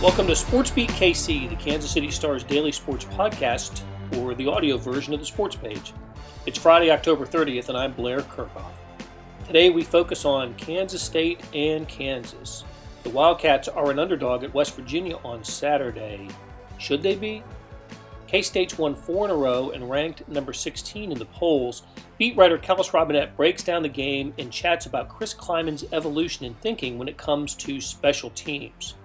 Welcome to SportsBeat KC, the Kansas City Star's daily sports podcast, or the audio version of the sports page. It's Friday, October 30th, and I'm Blair Kerkhoff. Today we focus on Kansas State and Kansas. The Wildcats are an underdog at West Virginia on Saturday. Should they be? K-State's won 4 in a row and ranked number 16 in the polls. Beat writer Kellis Robinett breaks down the game and chats about Chris Klieman's evolution in thinking when it comes to special teams.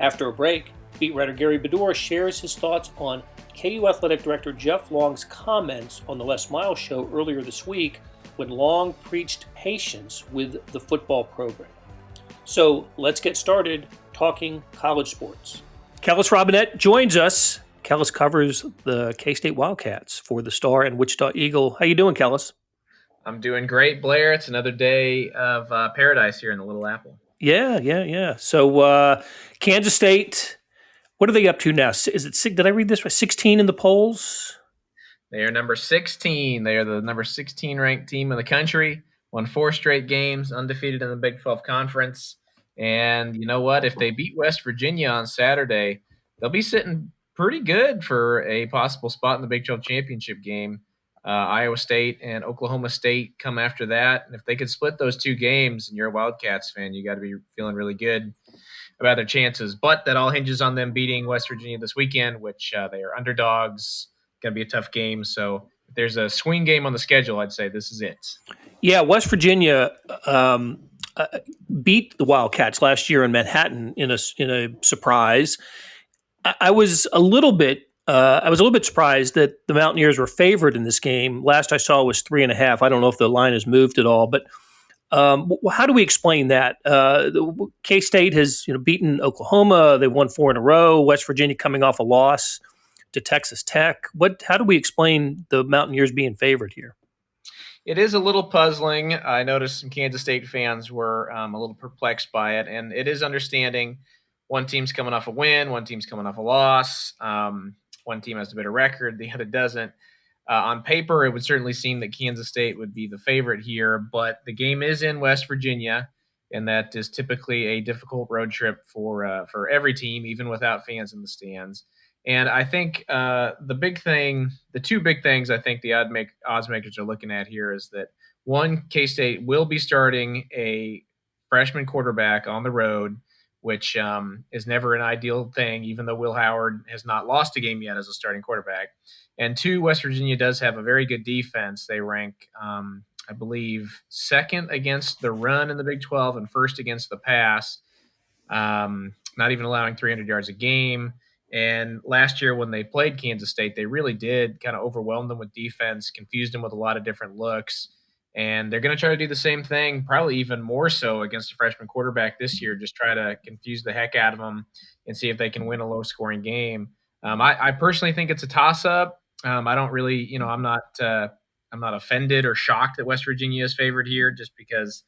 After a break, beat writer Bedore shares his thoughts on KU Athletic Director Jeff Long's comments on the Les Miles show earlier this week when Long preached patience with the football program. So let's get started talking college sports. Kellis Robinett joins us. Kellis covers the K-State Wildcats for the Star and Wichita Eagle. How you doing, Kellis? I'm doing great, Blair. It's another day of paradise here in the Little Apple. Yeah. So Kansas State, what are they up to now? Is it did I read this right? 16 in the polls? They are number 16. They are the number 16 ranked team in the country. Won 4 straight games, undefeated in the Big 12 Conference. And you know what? If they beat West Virginia on Saturday, they'll be sitting pretty good for a possible spot in the Big 12 championship game. Iowa State and Oklahoma State come after that. And if they could split those 2 games and you're a Wildcats fan, you got to be feeling really good about their chances. But that all hinges on them beating West Virginia this weekend, which they are underdogs. Going to be a tough game. So if there's a swing game on the schedule, I'd say this is it. Yeah, West Virginia beat the Wildcats last year in Manhattan in a surprise. I was a little bit surprised that the Mountaineers were favored in this game. Last I saw was 3.5. I don't know if the line has moved at all, but how do we explain that? K-State has beaten Oklahoma. They won 4 in a row. West Virginia coming off a loss to Texas Tech. How do we explain the Mountaineers being favored here? It is a little puzzling. I noticed some Kansas State fans were a little perplexed by it, and it is understanding. One team's coming off a win, one team's coming off a loss. One team has a better record, the other doesn't. On paper, it would certainly seem that Kansas State would be the favorite here, but the game is in West Virginia, and that is typically a difficult road trip for every team, even without fans in the stands. And I think the 2 big things I think the odds makers are looking at here is that, one, K-State will be starting a freshman quarterback on the road, which is never an ideal thing, even though Will Howard has not lost a game yet as a starting quarterback. And 2, West Virginia does have a very good defense. They rank, I believe, 2nd against the run in the Big 12 and 1st against the pass, not even allowing 300 yards a game. And last year when they played Kansas State, they really did kind of overwhelm them with defense, confused them with a lot of different looks. And they're going to try to do the same thing, probably even more so against a freshman quarterback this year, just try to confuse the heck out of them and see if they can win a low-scoring game. I personally think it's a toss-up. I don't really, I'm not offended or shocked that West Virginia is favored here, just because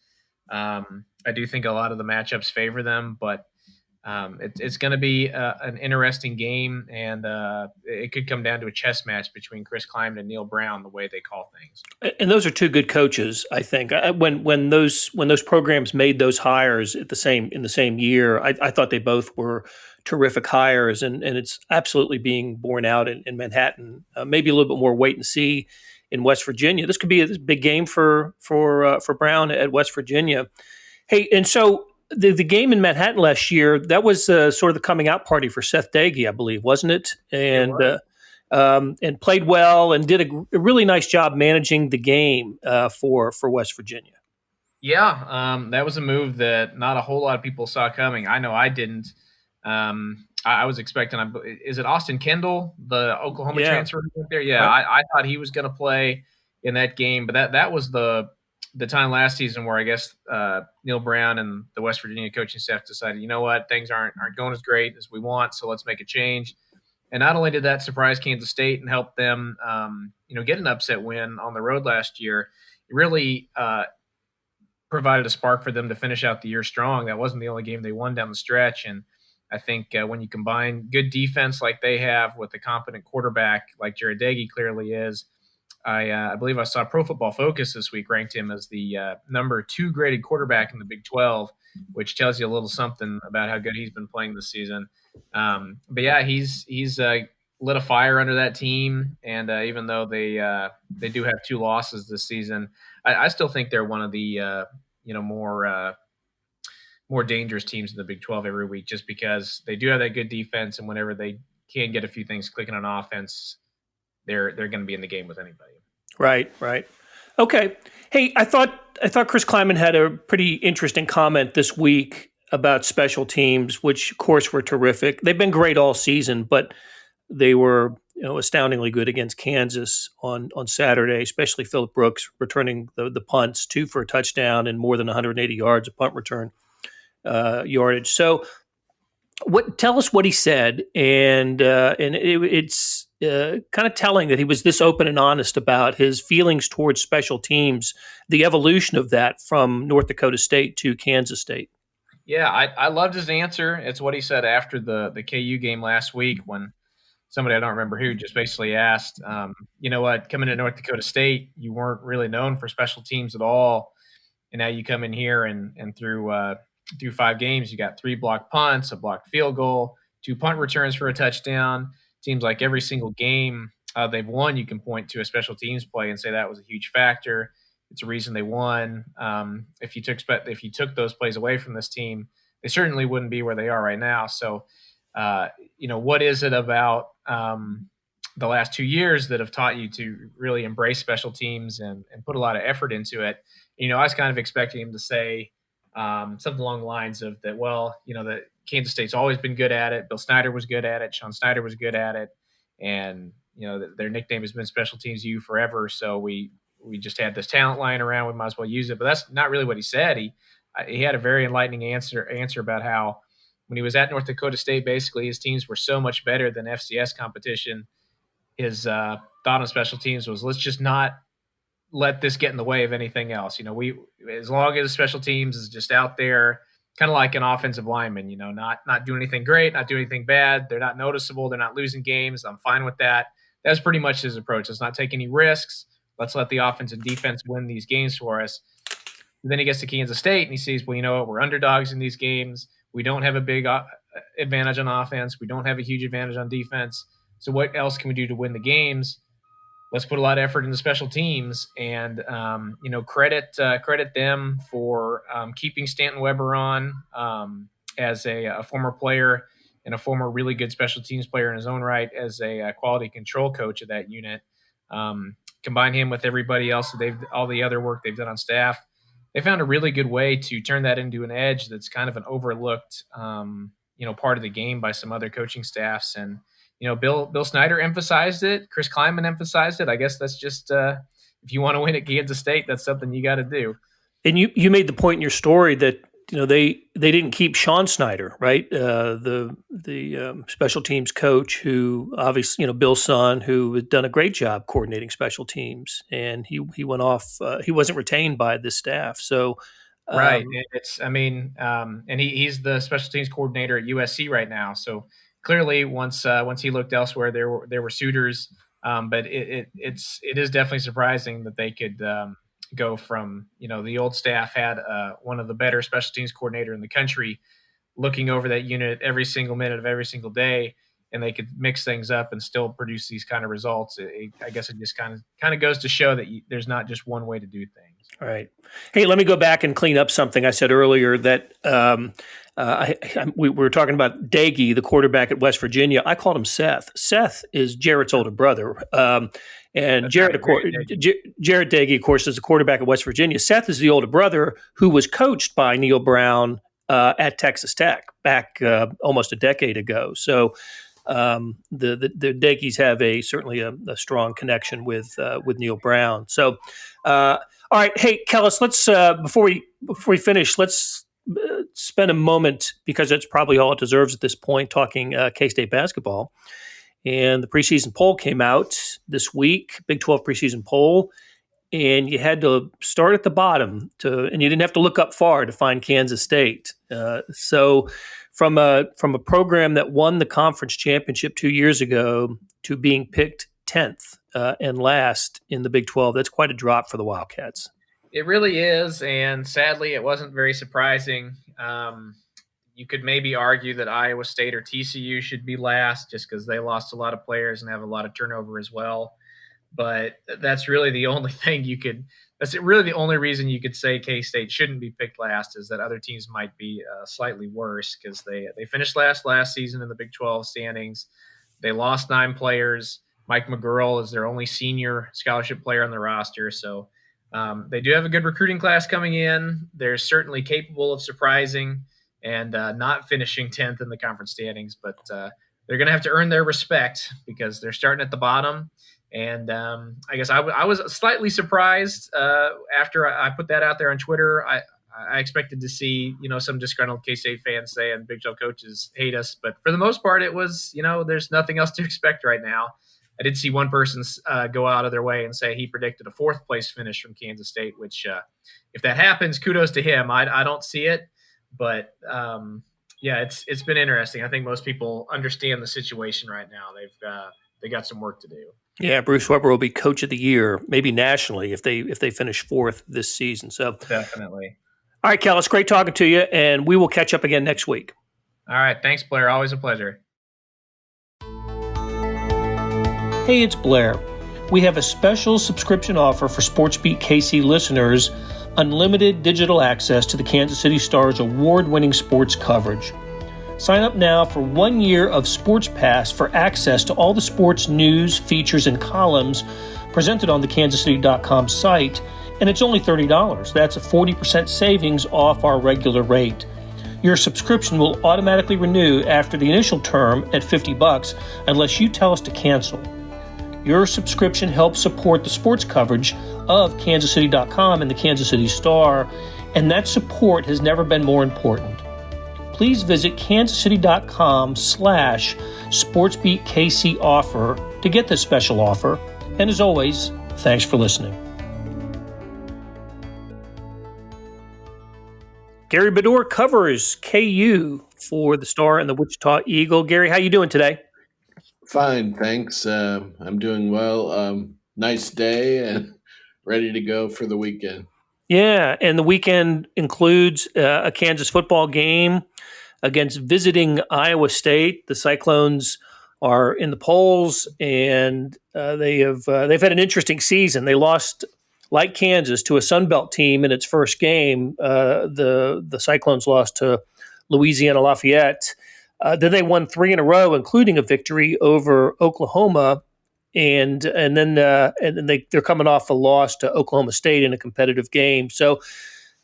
I do think a lot of the matchups favor them. But it's going to be an interesting game, and it could come down to a chess match between Chris Klieman and Neil Brown, the way they call things. And those are 2 good coaches, I think. When those programs made those hires in the same year, I thought they both were terrific hires, and it's absolutely being borne out in Manhattan. Maybe a little bit more wait and see in West Virginia. This could be a big game for Brown at West Virginia. Hey, and so. The game in Manhattan last year, that was sort of the coming out party for Seth Doege, I believe, wasn't it? And played well and did a really nice job managing the game for West Virginia. Yeah, that was a move that not a whole lot of people saw coming. I know I didn't. I was expecting – is it Austin Kendall, the Oklahoma transfer there? Yeah, right. I thought he was going to play in that game, but that was the time last season where I guess Neil Brown and the West Virginia coaching staff decided, you know what, things aren't going as great as we want, so let's make a change. And not only did that surprise Kansas State and help them, get an upset win on the road last year, it really provided a spark for them to finish out the year strong. That wasn't the only game they won down the stretch, and I think when you combine good defense like they have with a competent quarterback like Jared Doege clearly is, I believe I saw Pro Football Focus this week ranked him as the number 2 graded quarterback in the Big 12. which tells you a little something about how good he's been playing this season. But yeah, he's lit a fire under that team, and even though they do have 2 losses this season, I still think they're one of the more dangerous teams in the Big 12 every week, just because they do have that good defense, and whenever they can get a few things clicking on offense, they're going to be in the game with anybody. Right. Okay. Hey, I thought Chris Klieman had a pretty interesting comment this week about special teams, which of course were terrific. They've been great all season, but they were astoundingly good against Kansas on Saturday, especially Phillip Brooks returning the punts, 2 for a touchdown and more than 180 yards of punt return yardage. So tell us what he said, and it's kind of telling that he was this open and honest about his feelings towards special teams, the evolution of that from North Dakota State to Kansas State. Yeah, I loved his answer. It's what he said after the KU game last week, when somebody, I don't remember who, just basically asked, you know what, coming to North Dakota State, you weren't really known for special teams at all, and now you come in here and through 5 games, you got 3 blocked punts, a blocked field goal, 2 punt returns for a touchdown. Seems like every single game they've won, you can point to a special teams play and say that was a huge factor. It's a reason they won. If you took those plays away from this team, they certainly wouldn't be where they are right now. So, what is it about the last 2 years that have taught you to really embrace special teams and put a lot of effort into it? I was kind of expecting him to say something along the lines of that. Well, that Kansas State's always been good at it. Bill Snyder was good at it. Sean Snyder was good at it, and their nickname has been Special Teams U forever. So we just had this talent lying around. We might as well use it. But that's not really what he said. He had a very enlightening answer about how when he was at North Dakota State, basically his teams were so much better than FCS competition. His thought on special teams was, let's just not let this get in the way of anything else. We, as long as special teams is just out there, kind of like an offensive lineman, not doing anything great, not doing anything bad. They're not noticeable. They're not losing games. I'm fine with that. That's pretty much his approach. Let's not take any risks. Let's let the offense and defense win these games for us. And then he gets to Kansas State and he sees, well, you know what? We're underdogs in these games. We don't have a big advantage on offense. We don't have a huge advantage on defense. So what else can we do to win the games? Let's put a lot of effort into special teams, and credit them for keeping Stanton Weber on as a former player and a former really good special teams player in his own right, as a quality control coach of that unit. Combine him with everybody else, all the other work they've done on staff. They found a really good way to turn that into an edge that's kind of an overlooked part of the game by some other coaching staffs. And Bill Snyder emphasized it. Chris Klieman emphasized it. I guess that's just if you want to win at Kansas State, that's something you got to do. And you made the point in your story that they didn't keep Sean Snyder, right? The special teams coach, who obviously Bill's son, who had done a great job coordinating special teams, and he went off. He wasn't retained by this staff, so. Right. And he's the special teams coordinator at USC right now. So clearly, once he looked elsewhere, there were suitors. But it is definitely surprising that they could go from the old staff had one of the better special teams coordinator in the country looking over that unit every single minute of every single day, and they could mix things up and still produce these kind of results. I guess it just kind of goes to show that there's not just one way to do things. All right. Hey, let me go back and clean up something I said earlier that we were talking about Dagey, the quarterback at West Virginia. I called him Seth. Seth is Jarrett's older brother. And Jarrett Dagey, of course, is the quarterback at West Virginia. Seth is the older brother who was coached by Neil Brown at Texas Tech back almost a decade ago. So the Dageys have certainly a strong connection with Neil Brown. So, all right, hey Kellis, let's before we finish, let's spend a moment, because that's probably all it deserves at this point, talking K-State basketball. And the preseason poll came out this week, Big 12 preseason poll, and you had to start at the bottom and you didn't have to look up far to find Kansas State. So from a program that won the conference championship 2 years ago to being picked 10th and last in the Big 12, that's quite a drop for the Wildcats. It really is, and sadly, it wasn't very surprising. You could maybe argue that Iowa State or TCU should be last just because they lost a lot of players and have a lot of turnover as well. But that's really the only thing that's really the only reason you could say K-State shouldn't be picked last, is that other teams might be slightly worse because they finished last season in the Big 12 standings. They lost 9 players. Mike McGurl is their only senior scholarship player on the roster. So they do have a good recruiting class coming in. They're certainly capable of surprising and not finishing 10th in the conference standings, but they're going to have to earn their respect because they're starting at the bottom. And I guess I was slightly surprised after I put that out there on Twitter. I expected to see, some disgruntled K-State fans saying Big 12 coaches hate us. But for the most part, it was, there's nothing else to expect right now. I did see one person go out of their way and say he predicted a 4th place finish from Kansas State, which if that happens, kudos to him. I don't see it. But, it's been interesting. I think most people understand the situation right now. They got some work to do. Yeah, Bruce Weber will be coach of the year, maybe nationally, if they finish 4th this season. So definitely. All right, Kellis, great talking to you, and we will catch up again next week. All right, thanks, Blair. Always a pleasure. Hey, it's Blair. We have a special subscription offer for SportsBeat KC listeners: unlimited digital access to the Kansas City Star's award-winning sports coverage. Sign up now for 1 year of Sports Pass for access to all the sports news, features, and columns presented on the kansascity.com site, and it's only $30. That's a 40% savings off our regular rate. Your subscription will automatically renew after the initial term at $50 unless you tell us to cancel. Your subscription helps support the sports coverage of kansascity.com and the Kansas City Star, and that support has never been more important. Please visit kansascity.com/SportsBeatKC offer to get this special offer. And as always, thanks for listening. Gary Bedore covers KU for the Star and the Wichita Eagle. Gary, how you doing today? Fine, thanks. I'm doing well. Nice day and ready to go for the weekend. Yeah, and the weekend includes a Kansas football game against visiting Iowa State. The Cyclones are in the polls, and they've had an interesting season. They lost, like Kansas, to a Sun Belt team in its first game. The Cyclones lost to Louisiana Lafayette. Then they won 3 in a row, including a victory over Oklahoma, and then they're coming off a loss to Oklahoma State in a competitive game. So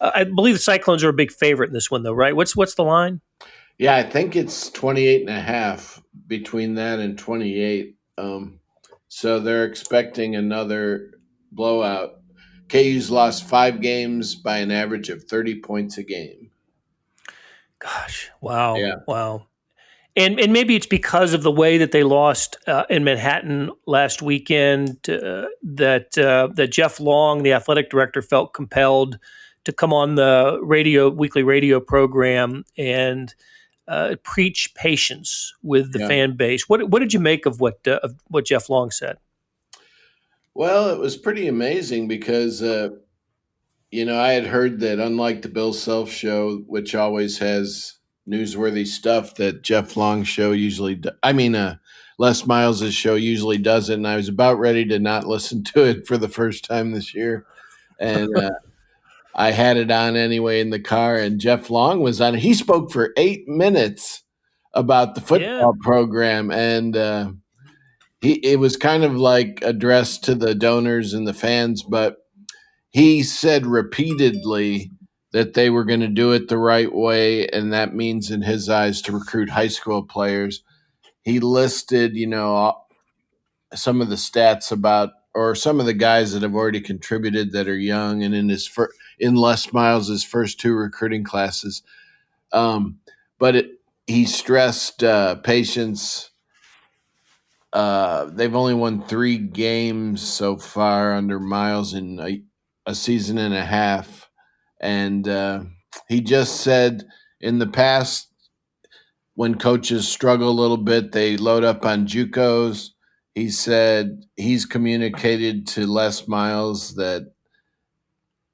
I believe the Cyclones are a big favorite in this one, though, right? What's the line? Yeah, I think it's 28.5 between that and 28. So they're expecting another blowout. KU's lost 5 games by an average of 30 points a game. Gosh, wow, Yeah. Wow. And maybe it's because of the way that they lost in Manhattan last weekend that Jeff Long, the athletic director, felt compelled to come on the weekly radio program and preach patience with the fan base. What did you make of what Jeff Long said? Well, it was pretty amazing because I had heard that unlike the Bill Self show, which always has newsworthy stuff, that Jeff Long's show usually Les Miles' show usually doesn't, and I was about ready to not listen to it for the first time this year, and I had it on anyway in the car, and Jeff Long was on. He spoke for 8 minutes about the football program, and it was kind of like addressed to the donors and the fans, but he said repeatedly that they were going to do it the right way, and that means in his eyes to recruit high school players. He listed, some of the stats about, or some of the guys that have already contributed that are young and in Les Miles' first 2 recruiting classes. But he stressed patience. They've only won 3 games so far under Miles in a season and a half. And he just said in the past, when coaches struggle a little bit, they load up on JUCOs. He said he's communicated to Les Miles that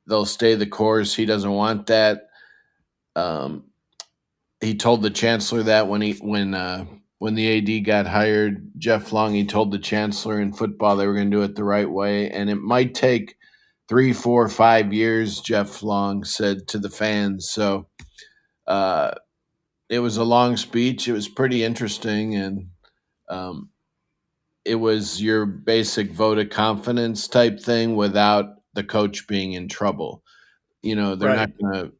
they'll stay the course. He doesn't want that. he told the chancellor that when the AD got hired, Jeff Long, he told the chancellor in football they were going to do it the right way, and it might take 3, 4, 5 years. Jeff Long said to the fans. So it was a long speech. It was pretty interesting, and it was your basic vote of confidence type thing without the coach being in trouble. They're not going to.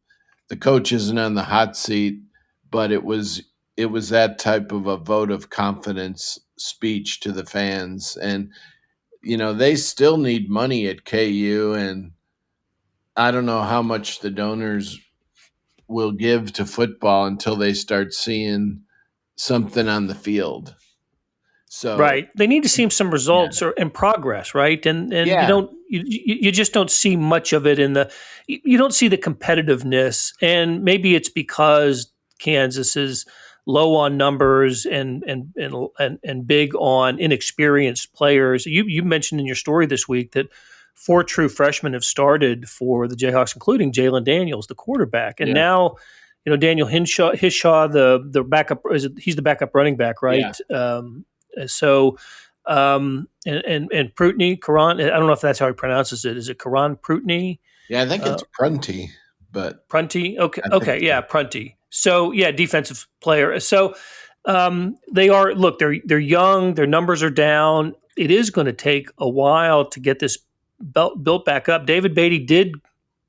The coach isn't on the hot seat, but it was that type of a vote of confidence speech to the fans. And they still need money at KU, and I don't know how much the donors will give to football until they start seeing something on the field. So right, they need to see some results or in progress, right? And you just don't see much of it you don't see the competitiveness, and maybe it's because Kansas is low on numbers and big on inexperienced players. You mentioned in your story this week that 4 true freshmen have started for the Jayhawks, including Jalen Daniels, the quarterback, and now Daniel Hishaw, the backup, he's the backup running back, right? Yeah. So, and Prutney, Karan, I don't know if that's how he pronounces it. Is it Karan Prutney? Yeah, I think it's Prunty, but Prunty. Okay, yeah, Prunty. So, yeah, defensive player. So, they're young. Their numbers are down. It is going to take a while to get this built back up. David Beatty did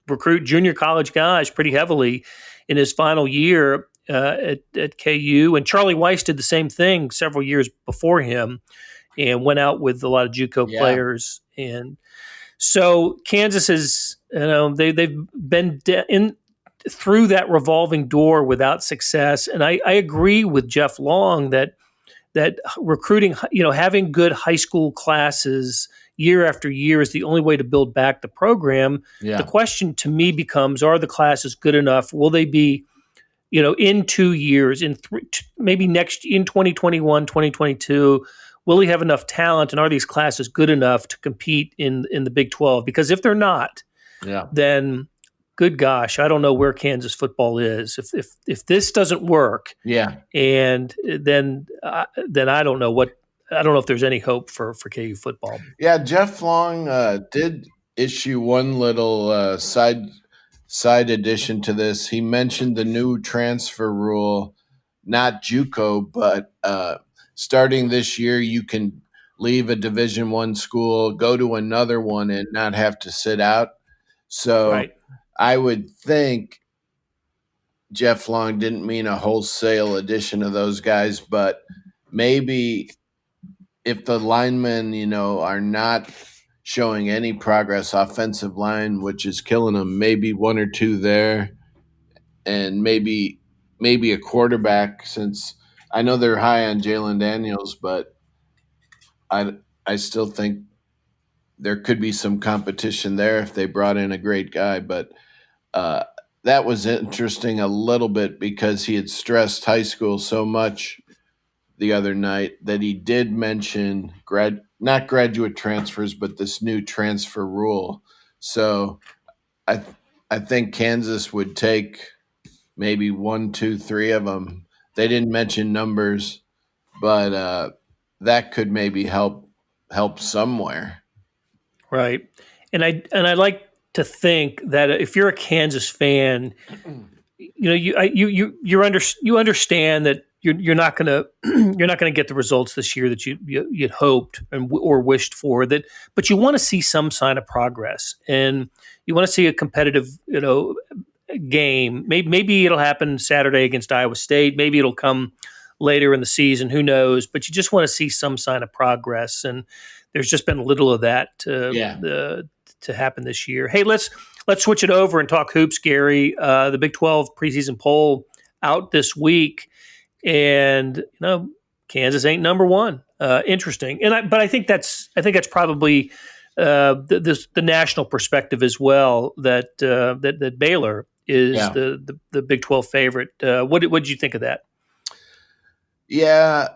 recruit junior college guys pretty heavily in his final year at KU, and Charlie Weiss did the same thing several years before him, and went out with a lot of JUCO players. And so Kansas is, they've been through that revolving door without success. And I agree with Jeff Long that recruiting, having good high school classes year after year is the only way to build back the program. Yeah. The question to me becomes, are the classes good enough? Will they be, in 2 years, maybe next in 2021, 2022, will he have enough talent, and are these classes good enough to compete in the Big 12? Because if they're not, then good gosh, I don't know where Kansas football is. If this doesn't work, and then I don't know if there's any hope for KU football. Yeah, Jeff Long did issue one little side addition to this. He mentioned the new transfer rule, not JUCO, but starting this year, you can leave a Division I school, go to another one, and not have to sit out. So I would think Jeff Long didn't mean a wholesale addition of those guys, but maybe if the linemen, are not showing any progress, offensive line, which is killing them, maybe 1 or 2 there, and maybe a quarterback, since I know they're high on Jalen Daniels, but I still think there could be some competition there if they brought in a great guy. But that was interesting a little bit because he had stressed high school so much the other night that he did mention not graduate transfers, but this new transfer rule. So I think Kansas would take maybe 1, 2, 3 of them. They didn't mention numbers, but that could maybe help somewhere. Right. And I like to think that if you're a Kansas fan, you understand that you're not going to get the results this year that you'd hoped or wished for, but you want to see some sign of progress, and you want to see a competitive game. Maybe it'll happen Saturday against Iowa State. Maybe it'll come later in the season. Who knows? But you just want to see some sign of progress, and there's just been little of that to happen this year. Hey, let's switch it over and talk hoops, Gary. The Big 12 preseason poll out this week, and Kansas ain't number one. Interesting, but I think that's probably the national perspective as well. That Baylor is the Big 12 favorite. What did you think of that? Yeah.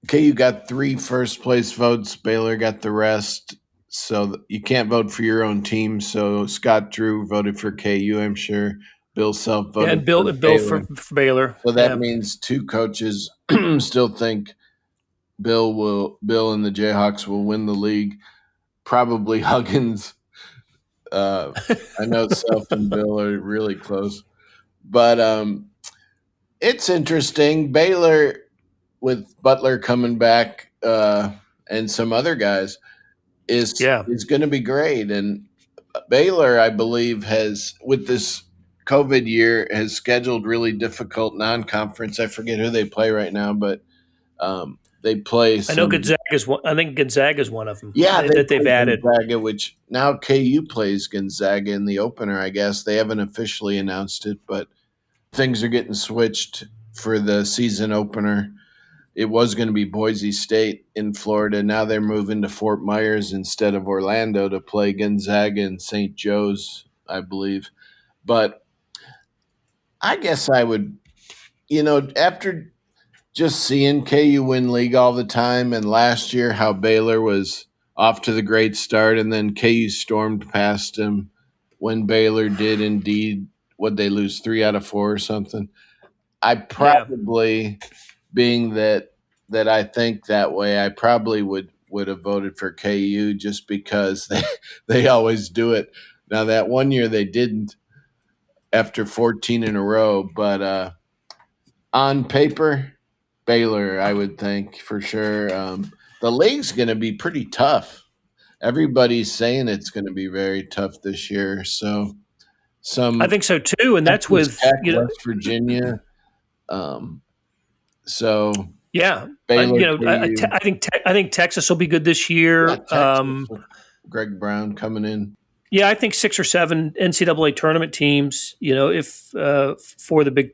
Okay, you got 3 first-place votes. Baylor got the rest. So you can't vote for your own team. So Scott Drew voted for KU, I'm sure. Bill Self Yeah, voted and Bill for for Baylor. Baylor. So that means two coaches still think Bill and the Jayhawks will win the league. Probably Huggins. I know Self and Bill are really close. But it's interesting. Baylor, with Butler coming back and some other guys, is going to be great. And Baylor, I believe, has, with this COVID year, has scheduled really difficult non-conference. I forget who they play right now, but they play some. I know Gonzaga's one. I think Gonzaga's one of them. Yeah, that they've added. Gonzaga, which now KU plays Gonzaga in the opener, I guess. They haven't officially announced it, but things are getting switched for the season opener. It was going to be Boise State in Florida. Now they're moving to Fort Myers instead of Orlando to play Gonzaga and St. Joe's, I believe. But I guess I would, after just seeing KU win league all the time, and last year how Baylor was off to the great start, and then KU stormed past them when Baylor did indeed, would they lose 3 out of 4 or something? I probably, being that I think that way, I probably would have voted for KU just because they always do it. Now that one year they didn't after 14 in a row, but on paper, Baylor, I would think for sure. The league's going to be pretty tough. Everybody's saying it's going to be very tough this year. So I think so too, and that's with West Virginia. So yeah, Baylor, I think Texas will be good this year. Yeah, Texas, Greg Brown coming in. Yeah, I think 6 or 7 NCAA tournament teams. If for the Big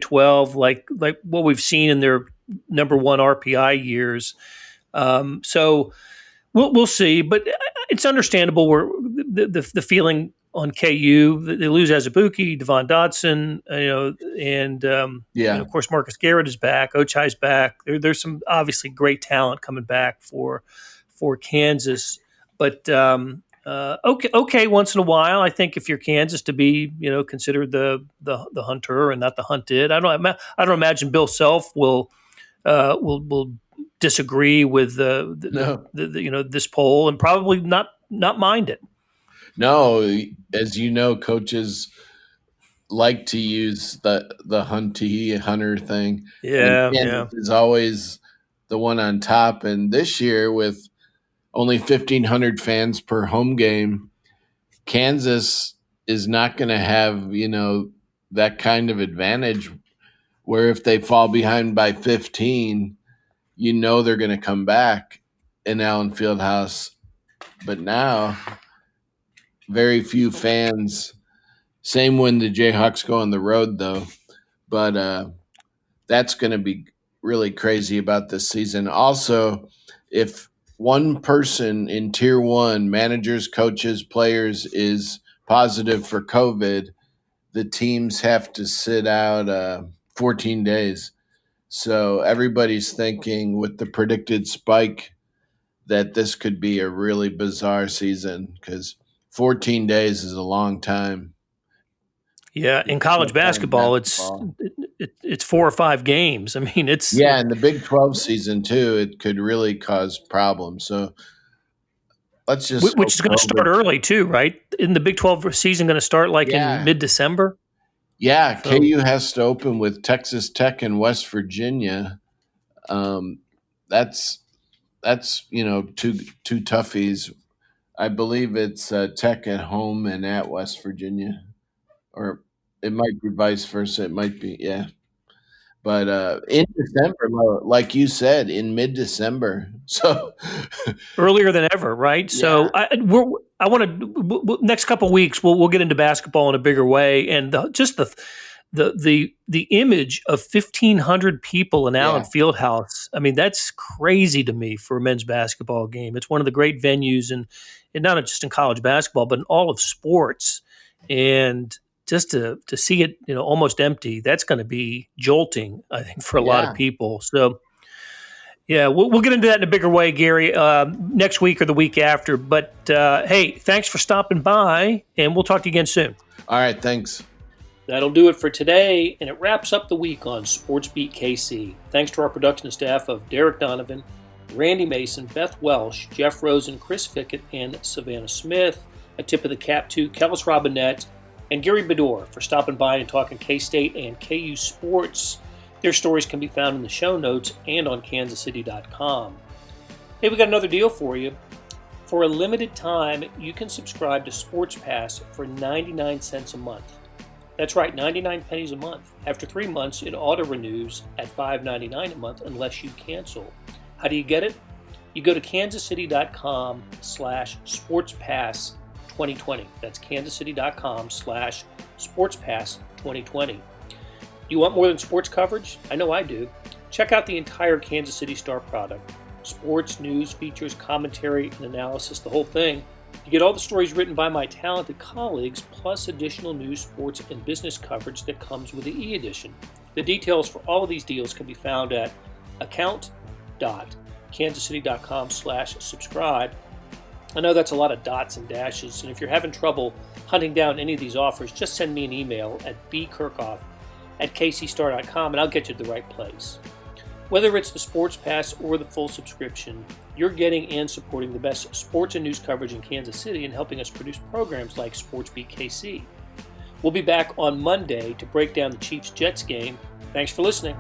12, like what we've seen in their number 1 RPI years. So we'll see, but it's understandable where the feeling on KU. They lose Azubuike, Devon Dodson, and of course Marcus Garrett is back. Ochai's back. There's some obviously great talent coming back for Kansas, but okay. Once in a while, I think if you're Kansas to be considered the hunter and not the hunted. I don't imagine Bill Self will disagree with this poll and probably not mind it. No, as you know, coaches like to use the hunter thing. Yeah, and Kansas is always the one on top. And this year, with only 1,500 fans per home game, Kansas is not going to have that kind of advantage. Where if they fall behind by 15, they're going to come back in Allen Fieldhouse. But now, very few fans. Same when the Jayhawks go on the road, though. But that's going to be really crazy about this season. Also, if one person in Tier 1, managers, coaches, players, is positive for COVID, the teams have to sit out 14 days. So everybody's thinking with the predicted spike that this could be a really bizarre season because 14 days is a long time. Yeah, in college basketball, it's 4 or 5 games. I mean, it's in the Big 12 season too. It could really cause problems. So let's just which is going to start early too, right? In the Big 12 season, going to start in mid-December. Yeah, so KU has to open with Texas Tech and West Virginia. That's two toughies. I believe it's Tech at home and at West Virginia. Or it might be vice versa. It might be, yeah. But in December, like you said, in mid-December. So earlier than ever, right? Yeah. So I want to next couple of weeks we'll get into basketball in a bigger way, and the image of 1,500 people in Allen Fieldhouse. I mean, that's crazy to me for a men's basketball game. It's one of the great venues, and not just in college basketball, but in all of sports. And just to see it, almost empty, that's going to be jolting, I think, for a lot of people. So, yeah, we'll get into that in a bigger way, Gary, next week or the week after. But, hey, thanks for stopping by, and we'll talk to you again soon. All right, thanks. That'll do it for today, and it wraps up the week on SportsBeat KC. Thanks to our production staff of Derek Donovan, Randy Mason, Beth Welsh, Jeff Rosen, Chris Fickett, and Savannah Smith. A tip of the cap to Kellis Robinett and Gary Bedore for stopping by and talking K-State and KU sports. Their stories can be found in the show notes and on kansascity.com. Hey, we got another deal for you. For a limited time, you can subscribe to Sports Pass for 99 cents a month. That's right, 99 pennies a month. After 3 months, it auto-renews at $5.99 a month unless you cancel. How do you get it? You go to kansascity.com/sportspass2020. That's kansascity.com/sportspass2020. You want more than sports coverage? I know I do. Check out the entire Kansas City Star product. Sports, news, features, commentary, and analysis, the whole thing. You get all the stories written by my talented colleagues, plus additional news, sports, and business coverage that comes with the e-edition. The details for all of these deals can be found at account.kansascity.com/subscribe. I know that's a lot of dots and dashes, and if you're having trouble hunting down any of these offers, just send me an email at bkerkhoff@kcstar.com and I'll get you to the right place. Whether it's the Sports Pass or the full subscription, you're getting and supporting the best sports and news coverage in Kansas City and helping us produce programs like SportsBeat KC. We'll be back on Monday to break down the Chiefs-Jets game. Thanks for listening.